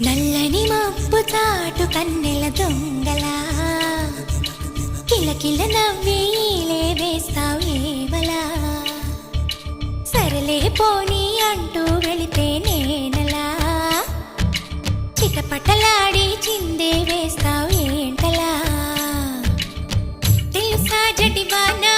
నల్లని మబ్బు చాటు కన్నెల దొంగలా కిలకిల నవ్వేలే వేస్తావు ఏవలా సరలే పోనీ అంటూ వెళితే నేనలా చిటపటలాడి చిందే వేస్తావు ఏంటలా తెలుసా జడివానా